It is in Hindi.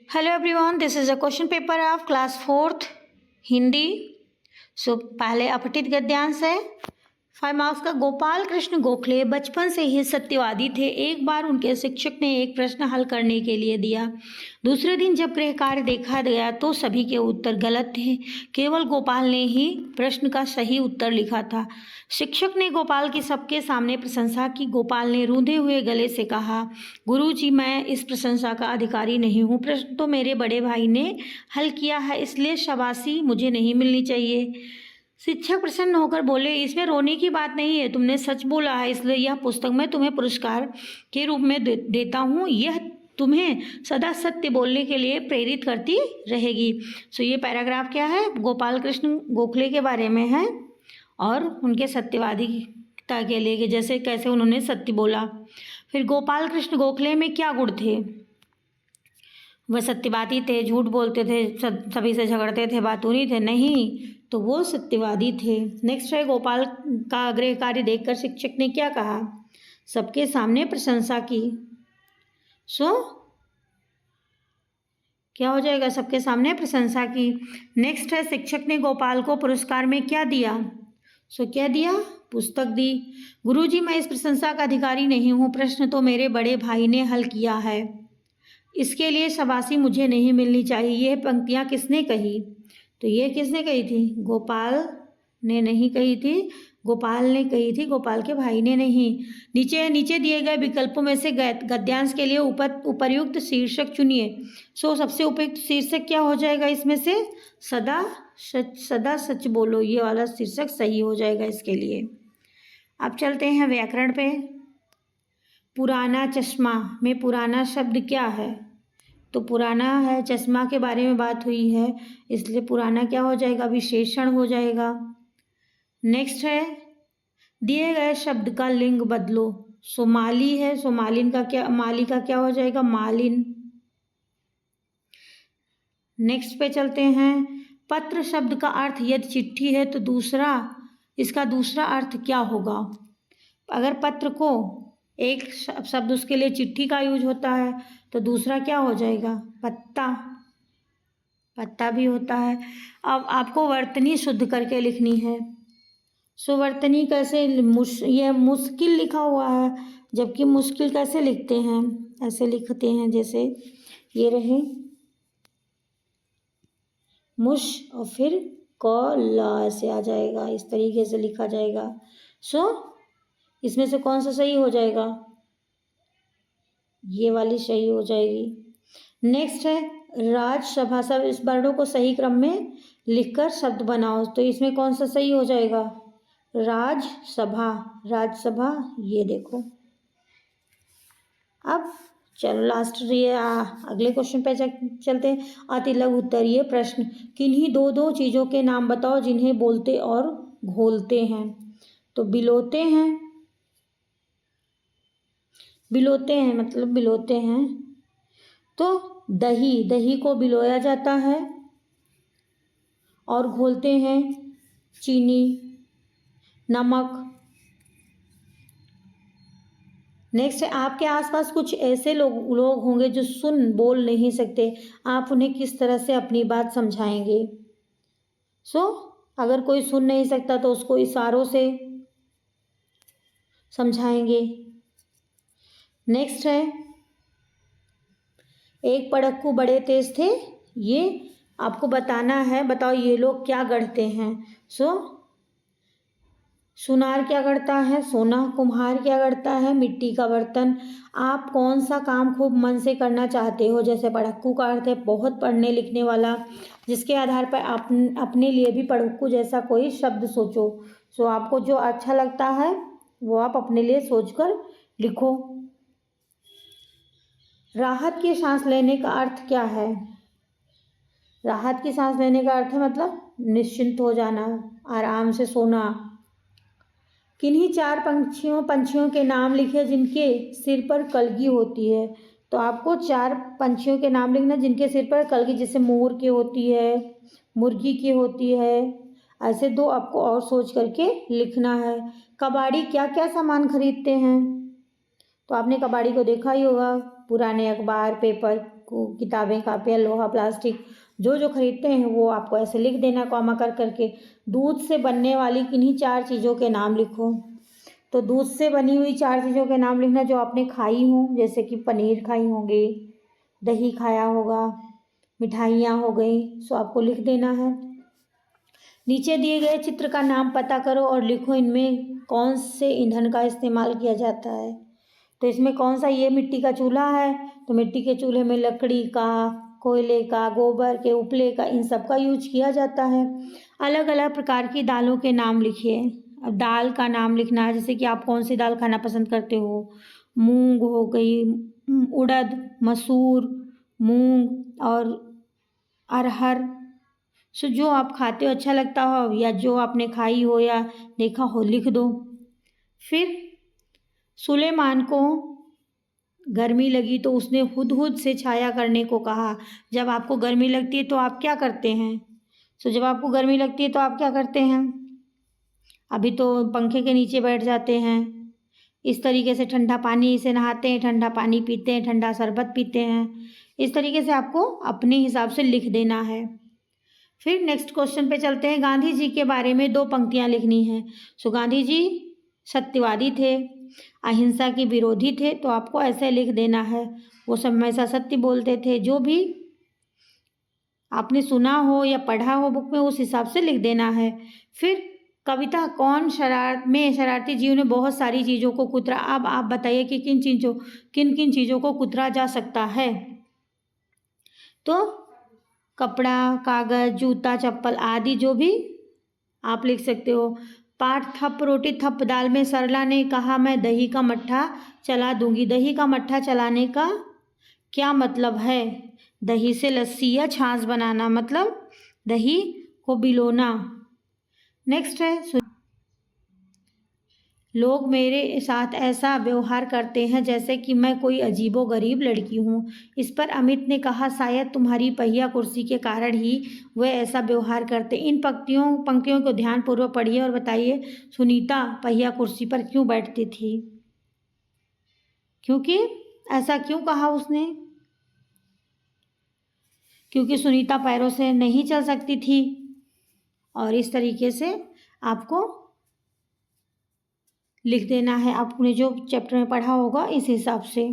Hello everyone, this is a question paper of class 4th Hindi. पहले अपठित गद्यांश है 5 मार्क्स का। गोपाल कृष्ण गोखले बचपन से ही सत्यवादी थे। एक बार उनके शिक्षक ने एक प्रश्न हल करने के लिए दिया। दूसरे दिन जब गृह कार्य देखा गया तो सभी के उत्तर गलत थे। केवल गोपाल ने ही प्रश्न का सही उत्तर लिखा था। शिक्षक ने गोपाल की सबके सामने प्रशंसा की। गोपाल ने रूंधे हुए गले से कहा, गुरुजी, मैं इस प्रशंसा का अधिकारी नहीं हूँ। प्रश्न तो मेरे बड़े भाई ने हल किया है, इसलिए शाबाशी मुझे नहीं मिलनी चाहिए। शिक्षक प्रसन्न होकर बोले, इसमें रोने की बात नहीं है, तुमने सच बोला है, इसलिए यह पुस्तक मैं तुम्हें पुरस्कार के रूप में देता हूँ। यह तुम्हें सदा सत्य बोलने के लिए प्रेरित करती रहेगी। ये पैराग्राफ क्या है? गोपाल कृष्ण गोखले के बारे में है और उनके सत्यवादिता के लिए, कि जैसे कैसे उन्होंने सत्य बोला। फिर गोपाल कृष्ण गोखले में क्या गुण थे? वह सत्यवादी थे, झूठ बोलते थे, सभी से झगड़ते थे, बातूनी थे? नहीं, तो वो सत्यवादी थे। नेक्स्ट है, गोपाल का गृह कार्य देखकर शिक्षक ने क्या कहा? सबके सामने प्रशंसा की। क्या हो जाएगा? सबके सामने प्रशंसा की। नेक्स्ट है, शिक्षक ने गोपाल को पुरस्कार में क्या दिया? क्या दिया? पुस्तक दी। गुरुजी, मैं इस प्रशंसा का अधिकारी नहीं हूँ। प्रश्न तो मेरे बड़े भाई ने हल किया है, इसके लिए शाबाशी मुझे नहीं मिलनी चाहिए। यह पंक्तियाँ किसने कही? तो ये किसने कही थी? गोपाल ने नहीं कही थी, गोपाल ने कही थी, गोपाल के भाई ने नहीं। नीचे दिए गए विकल्पों में से गद्यांश के लिए उपर्युक्त शीर्षक चुनिए। सबसे उपयुक्त शीर्षक क्या हो जाएगा इसमें से? सदा सच बोलो, ये वाला शीर्षक सही हो जाएगा इसके लिए। अब चलते हैं व्याकरण पे। पुराना चश्मा में पुराना शब्द क्या है? तो पुराना है, चश्मा के बारे में बात हुई है, इसलिए पुराना क्या हो जाएगा? विशेषण हो जाएगा। नेक्स्ट है, दिए गए शब्द का लिंग बदलो। माली है, मालिन का क्या, माली का क्या हो जाएगा? मालिन। नेक्स्ट पे चलते हैं। पत्र शब्द का अर्थ यदि चिट्ठी है तो इसका दूसरा अर्थ क्या होगा? अगर पत्र को एक शब्द उसके लिए चिट्ठी का यूज होता है तो दूसरा क्या हो जाएगा? पत्ता भी होता है। अब आपको वर्तनी शुद्ध करके लिखनी है। वर्तनी कैसे? ये मुश्किल लिखा हुआ है, जबकि मुश्किल कैसे लिखते हैं? ऐसे लिखते हैं, जैसे ये रहे मुश और फिर ला, ऐसे आ जाएगा, इस तरीके से लिखा जाएगा। इसमें से कौन सा सही हो जाएगा? ये वाली सही हो जाएगी। नेक्स्ट है, राजसभा। सब इस वर्णों को सही क्रम में लिखकर शब्द बनाओ। तो इसमें कौन सा सही हो जाएगा? राजसभा, राजसभा। ये देखो। अब चलो लास्ट अगले क्वेश्चन पे चलते हैं। अति लघु उत्तरीय प्रश्न। किन्हीं दो चीज़ों के नाम बताओ जिन्हें बोलते और घोलते हैं। तो बिलोते हैं मतलब बिलोते हैं। तो दही को बिलोया जाता है और घोलते हैं चीनी, नमक। नेक्स्ट है, आपके आसपास कुछ ऐसे लोग होंगे जो बोल नहीं सकते। आप उन्हें किस तरह से अपनी बात समझाएंगे? अगर कोई सुन नहीं सकता तो उसको इशारों से समझाएंगे। नेक्स्ट है, एक पड़क्कू बड़े तेज थे। ये आपको बताना है। बताओ ये लोग क्या गढ़ते हैं? सुनार क्या गढ़ता है? सोना। कुम्हार क्या गढ़ता है? मिट्टी का बर्तन। आप कौन सा काम खूब मन से करना चाहते हो? जैसे पढ़क्कू का अर्थ है बहुत पढ़ने लिखने वाला, जिसके आधार पर आप अपने लिए भी पढ़क्कू जैसा कोई शब्द सोचो। आपको जो अच्छा लगता है वो आप अपने लिए सोचकर लिखो। राहत की सांस लेने का अर्थ क्या है? राहत की सांस लेने का अर्थ है मतलब निश्चिंत हो जाना, आराम से सोना। किन्हीं 4 पंछियों के नाम लिखे जिनके सिर पर कलगी होती है। तो आपको 4 पंछियों के नाम लिखना जिनके सिर पर कलगी, जैसे मोर की होती है, मुर्गी की होती है। ऐसे 2 आपको और सोच करके लिखना है। कबाड़ी क्या क्या सामान खरीदते हैं? तो आपने कबाड़ी को देखा ही होगा, पुराने अखबार, पेपर किताबें, कापियाँ, लोहा, प्लास्टिक जो जो खरीदते हैं वो आपको ऐसे लिख देना कॉमा कर करके। दूध से बनने वाली किन्हीं 4 चीज़ों के नाम लिखो। तो दूध से बनी हुई 4 चीज़ों के नाम लिखना जो आपने खाई हों, जैसे कि पनीर खाई होंगी, दही खाया होगा, मिठाइयाँ हो गई, सो आपको लिख देना है। नीचे दिए गए चित्र का नाम पता करो और लिखो इनमें कौन से ईंधन का इस्तेमाल किया जाता है। तो इसमें कौन सा, ये मिट्टी का चूल्हा है तो मिट्टी के चूल्हे में लकड़ी का, कोयले का, गोबर के, उपले का, इन सब का यूज किया जाता है। अलग अलग प्रकार की दालों के नाम लिखिए। अब दाल का नाम लिखना है, जैसे कि आप कौन सी दाल खाना पसंद करते हो। मूंग हो गई, उड़द, मसूर, मूंग और अरहर। सो जो आप खाते हो, अच्छा लगता हो या जो आपने खाई हो या देखा हो, लिख दो। फिर सुलेमान को गर्मी लगी तो उसने हुदहुद से छाया करने को कहा। जब आपको गर्मी लगती है तो आप क्या करते हैं? जब आपको गर्मी लगती है तो आप क्या करते हैं? अभी तो पंखे के नीचे बैठ जाते हैं। इस तरीके से ठंडा पानी से नहाते हैं, ठंडा पानी पीते हैं, ठंडा शरबत पीते हैं। इस तरीके से आपको अपने हिसाब से लिख देना है। फिर नेक्स्ट क्वेश्चन पे चलते हैं। गांधी जी के बारे में 2 पंक्तियां लिखनी है। गांधी जी सत्यवादी थे, अहिंसा के विरोधी थे, तो आपको ऐसे लिख देना है। वो सब हमेशा सत्य बोलते थे। जो भी आपने सुना हो या पढ़ा हो बुक में, उस हिसाब से लिख देना है। फिर कविता कौन शरारती जीव ने बहुत सारी चीज़ों को कुतरा। अब आप बताइए कि किन किन चीज़ों को कुतरा जा सकता है। तो कपड़ा, कागज, जूता, चप्पल आदि जो भी आप लिख सकते हो। पाठ थप रोटी थप दाल में सरला ने कहा मैं दही का मट्ठा चला दूंगी। दही का मट्ठा चलाने का क्या मतलब है? दही से लस्सी या छाछ बनाना, मतलब दही को बिलोना। नेक्स्ट है, लोग मेरे साथ ऐसा व्यवहार करते हैं जैसे कि मैं कोई अजीबोगरीब लड़की हूँ। इस पर अमित ने कहा शायद तुम्हारी पहिया कुर्सी के कारण ही वह ऐसा व्यवहार करते। इन पंक्तियों को ध्यानपूर्वक पढ़िए और बताइए सुनीता पहिया कुर्सी पर क्यों बैठती थी। क्योंकि ऐसा क्यों कहा उसने? क्योंकि सुनीता पैरों से नहीं चल सकती थी। और इस तरीके से आपको लिख देना है, आपने जो चैप्टर में पढ़ा होगा इस हिसाब से।